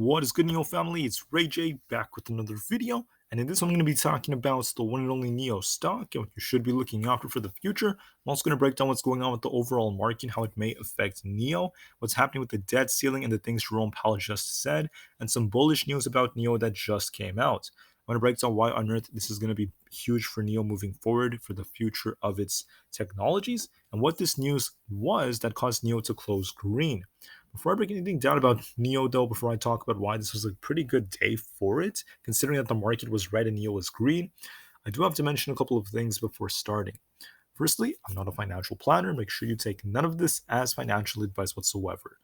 What is good, NIO family? It's Rey-Jay back with another video. And in this one, I'm going to be talking about the one and only NIO stock and what you should be looking out for the future. I'm also going to break down what's going on with the overall market, how it may affect NIO, what's happening with the debt ceiling and the things Jerome Powell just said, and some bullish news about NIO that just came out. I'm going to break down why on earth this is going to be huge for NIO moving forward for the future of its technologies and what this news was that caused NIO to close green. Before I break anything down about NIO, though, before I talk about why this was a pretty good day for it, considering that the market was red and NIO was green, I do have to mention a couple of things before starting. Firstly, I'm not a financial planner. Make sure you take none of this as financial advice whatsoever.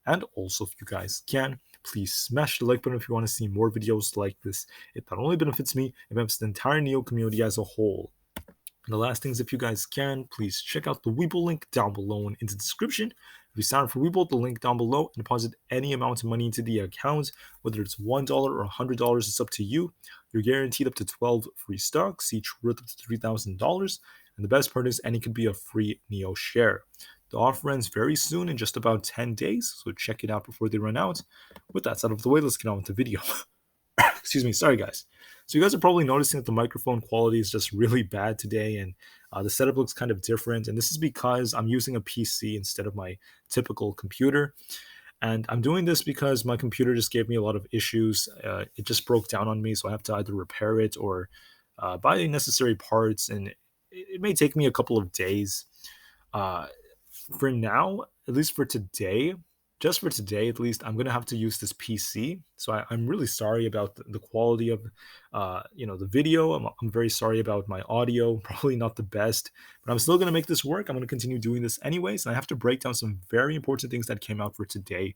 And also, if you guys can, please smash the like button if you want to see more videos like this. It not only benefits me, it benefits the entire NIO community as a whole. And the last thing is, if you guys can, please check out the Webull link down below and in the description. If you sign up for Webull, the link down below, and deposit any amount of money into the account, whether it's $1 or $100, it's up to you. You're guaranteed up to 12 free stocks, each worth up to $3,000. And the best part is, any could be a free NIO share. The offer ends very soon in just about 10 days, so check it out before they run out. With that out of the way, let's get on with the video. Excuse me, sorry guys. So you guys are probably noticing that the microphone quality is just really bad today, and the setup looks kind of different. And this is because I'm using a PC instead of my typical computer. And I'm doing this because my computer just gave me a lot of issues. It just broke down on me, so I have to either repair it or buy the necessary parts. And it may take me a couple of days. For now, at least for today, just for today at least, I'm going to have to use this PC. So I'm really sorry about the quality of the video. I'm very sorry about my audio, probably not the best, but I'm still going to make this work. I'm going to continue doing this anyways, and I have to break down some very important things that came out for today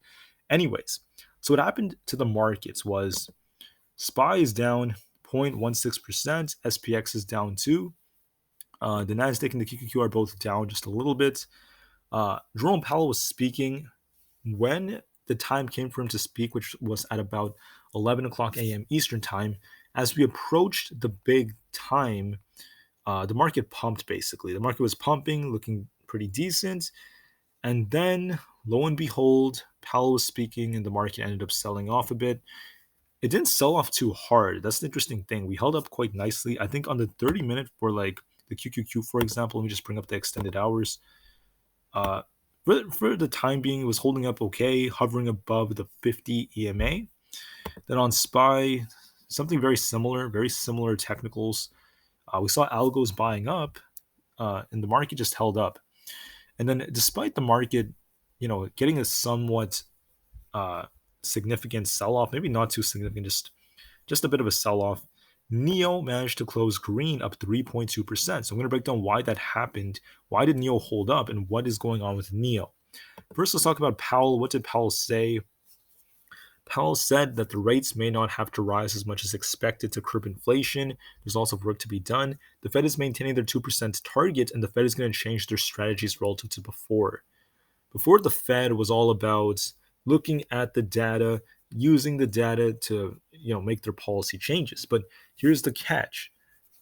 anyways. So what happened to the markets was SPY is down 0.16%, SPX is down 2%, the Nasdaq and the QQQ are both down just a little bit. Jerome Powell was speaking when the time came for him to speak, which was at about 11 o'clock a.m. Eastern time. As we approached the big time, the market pumped basically. The market was pumping, looking pretty decent. And then, lo and behold, Powell was speaking and the market ended up selling off a bit. It didn't sell off too hard. That's the interesting thing. We held up quite nicely. I think on the 30-minute for like the QQQ, for example, let me just bring up the extended hours. For the time being, it was holding up okay, hovering above the 50 EMA. Then on SPY, something very similar technicals. We saw algos buying up, and the market just held up. And then despite the market, getting a somewhat significant sell-off, maybe not too significant, just a bit of a sell-off, NIO managed to close green up 3.2%. So I'm going to break down why that happened. Why did NIO hold up and what is going on with NIO? First, let's talk about Powell. What did Powell say? Powell said that the rates may not have to rise as much as expected to curb inflation. There's also work to be done. The Fed is maintaining their 2% target, and the Fed is going to change their strategies relative to before. Before, the Fed was all about looking at the data, using the data to make their policy changes. But here's the catch.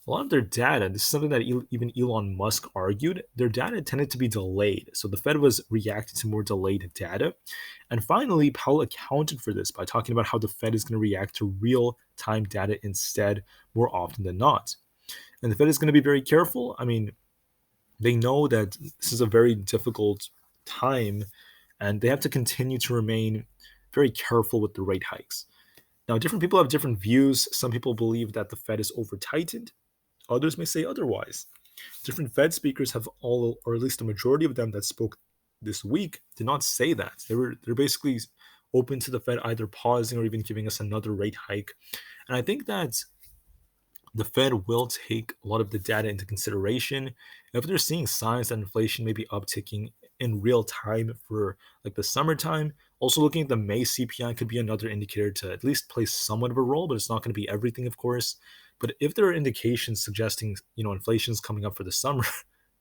A lot of their data, this is something that even Elon Musk argued, their data tended to be delayed. So the Fed was reacting to more delayed data. And finally, Powell accounted for this by talking about how the Fed is going to react to real-time data instead more often than not. And the Fed is going to be very careful. I mean, they know that this is a very difficult time, and they have to continue to remain very careful with the rate hikes. Now, different people have different views. Some people believe that the Fed is over-tightened. Others may say otherwise. Different Fed speakers have all, or at least a majority of them that spoke this week, did not say that. They're basically open to the Fed either pausing or even giving us another rate hike. And I think that the Fed will take a lot of the data into consideration. If they're seeing signs that inflation may be upticking in real time for like the summertime, also looking at the May CPI could be another indicator to at least play somewhat of a role, but it's not going to be everything, of course. But if there are indications suggesting, inflation is coming up for the summer,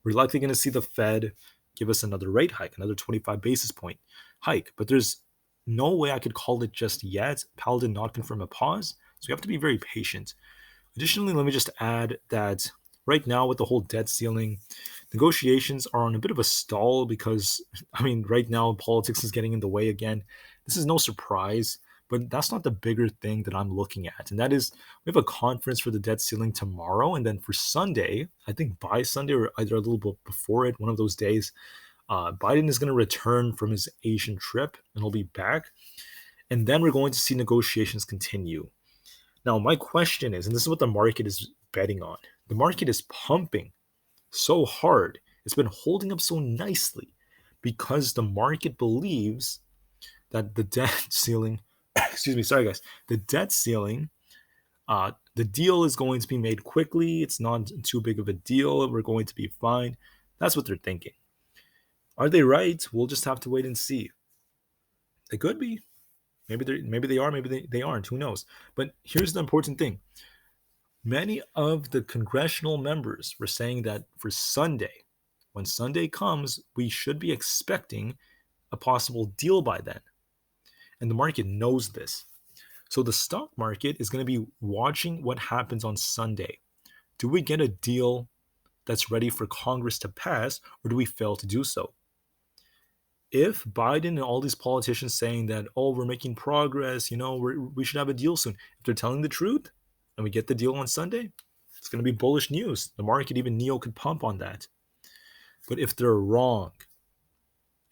we're likely going to see the Fed give us another rate hike, another 25 basis point hike. But there's no way I could call it just yet. Powell did not confirm a pause, so we have to be very patient. Additionally, let me just add that right now with the whole debt ceiling, negotiations are on a bit of a stall because, right now politics is getting in the way again. This is no surprise. But that's not the bigger thing that I'm looking at. And that is we have a conference for the debt ceiling tomorrow. And then for Sunday, I think by Sunday or either a little bit before it, one of those days, Biden is going to return from his Asian trip and he'll be back. And then we're going to see negotiations continue. Now, my question is, and this is what the market is betting on, the market is pumping so hard. It's been holding up so nicely because the market believes that the debt ceiling, excuse me, sorry guys, the debt ceiling, the deal is going to be made quickly. It's not too big of a deal. We're going to be fine. That's what they're thinking. Are they right? We'll just have to wait and see. They could be. Maybe they are. Maybe they aren't. Who knows? But here's the important thing. Many of the congressional members were saying that for Sunday, when Sunday comes, we should be expecting a possible deal by then. And the market knows this. So the stock market is going to be watching what happens on Sunday. Do we get a deal that's ready for Congress to pass, or do we fail to do so? If Biden and all these politicians saying that, oh, we're making progress, we should have a deal soon, if they're telling the truth and we get the deal on Sunday, it's going to be bullish news. The market, even NIO, could pump on that. But if they're wrong,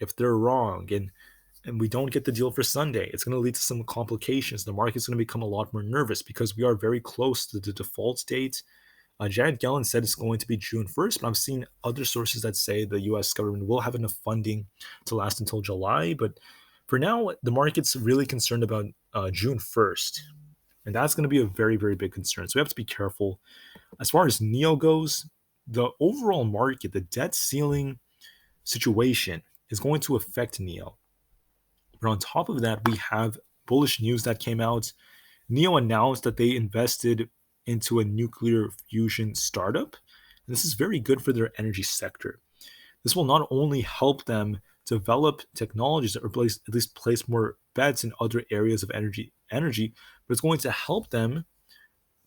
and we don't get the deal for Sunday, it's going to lead to some complications. The market's going to become a lot more nervous because we are very close to the default date. Janet Yellen said it's going to be June 1st, but I've seen other sources that say the U.S. government will have enough funding to last until July. But for now, the market's really concerned about June 1st. And that's going to be a very, very big concern. So we have to be careful. As far as NIO goes, the overall market, the debt ceiling situation is going to affect NIO. But on top of that, we have bullish news that came out. NIO announced that they invested into a nuclear fusion startup. And this is very good for their energy sector. This will not only help them develop technologies or at least place more bets in other areas of energy, but it's going to help them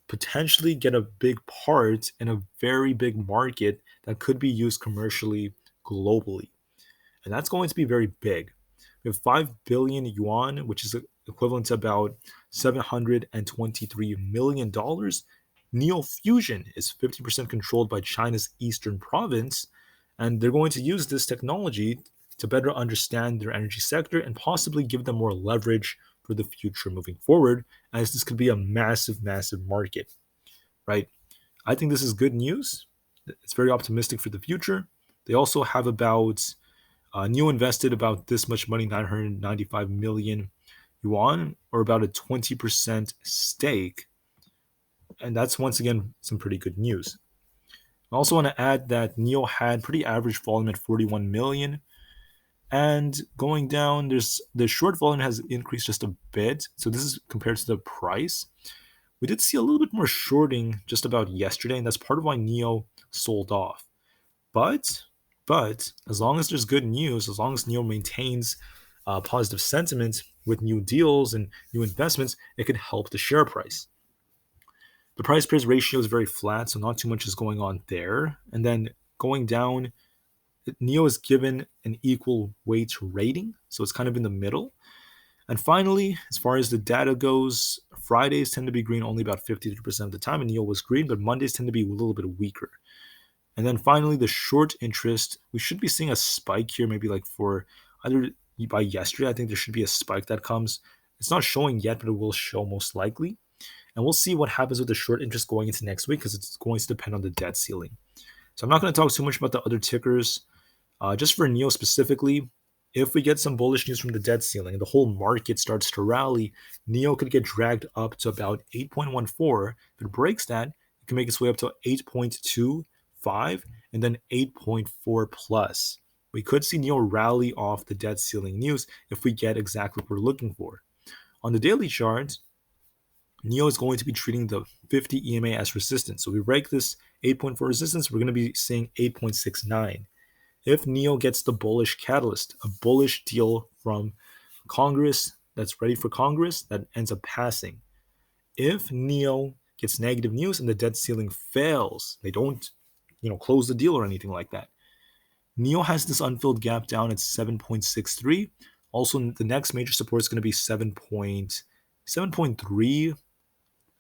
potentially get a big part in a very big market that could be used commercially globally. And that's going to be very big. We have 5 billion yuan, which is equivalent to about $723 million. NIO Fusion is 50% controlled by China's eastern province, and they're going to use this technology to better understand their energy sector and possibly give them more leverage for the future moving forward, as this could be a massive, massive market, right? I think this is good news. It's very optimistic for the future. They also have about NIO invested about this much money, 995 million yuan, or about a 20% stake. And that's once again some pretty good news. I also want to add that NIO had pretty average volume at 41 million. And going down, the short volume has increased just a bit. So this is compared to the price. We did see a little bit more shorting just about yesterday, and that's part of why NIO sold off. But as long as there's good news, as long as NIO maintains positive sentiment with new deals and new investments, it could help the share price. The price-price ratio is very flat, so not too much is going on there. And then going down, NIO is given an equal weight rating, so it's kind of in the middle. And finally, as far as the data goes, Fridays tend to be green only about 53% of the time, and NIO was green, but Mondays tend to be a little bit weaker. And then finally, the short interest, we should be seeing a spike here, maybe like for either by yesterday. I think there should be a spike that comes. It's not showing yet, but it will show most likely. And we'll see what happens with the short interest going into next week because it's going to depend on the debt ceiling. So I'm not going to talk too much about the other tickers. Just for NIO specifically, if we get some bullish news from the debt ceiling and the whole market starts to rally, NIO could get dragged up to about 8.14. If it breaks that, it can make its way up to 8.25 and then 8.4 plus. We could see NIO rally off the debt ceiling news if we get exactly what we're looking for. On the daily chart, NIO is going to be treating the 50 EMA as resistance. So we break this 8.4 resistance, we're going to be seeing 8.69. If NIO gets the bullish catalyst, a bullish deal from Congress that's ready for Congress, that ends up passing. If NIO gets negative news and the debt ceiling fails, they don't close the deal or anything like that, NIO has this unfilled gap down at 7.63. Also, the next major support is going to be 7.65. 7.3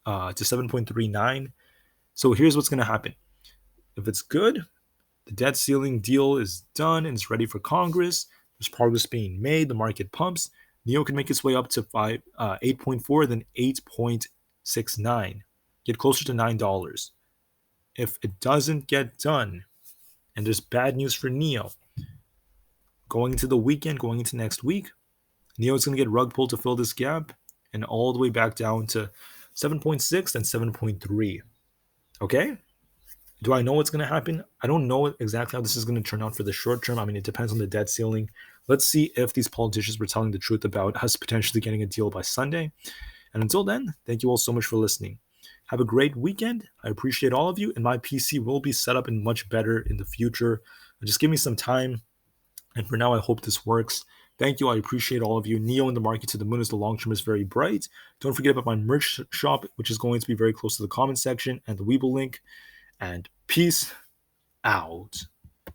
to 7.39. So here's what's going to happen. If it's good, the debt ceiling deal is done and it's ready for Congress. There's progress being made. The market pumps. NIO can make its way up to 8.4, then 8.69. Get closer to $9. If it doesn't get done, and there's bad news for NIO, going into the weekend, going into next week, NIO is going to get rug pulled to fill this gap and all the way back down to 7.6 and 7.3. Okay? Do I know what's going to happen? I don't know exactly how this is going to turn out for the short term. I mean, it depends on the debt ceiling. Let's see if these politicians were telling the truth about us potentially getting a deal by Sunday. And until then, thank you all so much for listening. Have a great weekend. I appreciate all of you, and my PC will be set up and much better in the future. Just give me some time. And for now, I hope this works. Thank you. I appreciate all of you. NIO in the market to the moon as the long term is very bright. Don't forget about my merch shop, which is going to be very close to the comment section and the Weeble link. And peace out.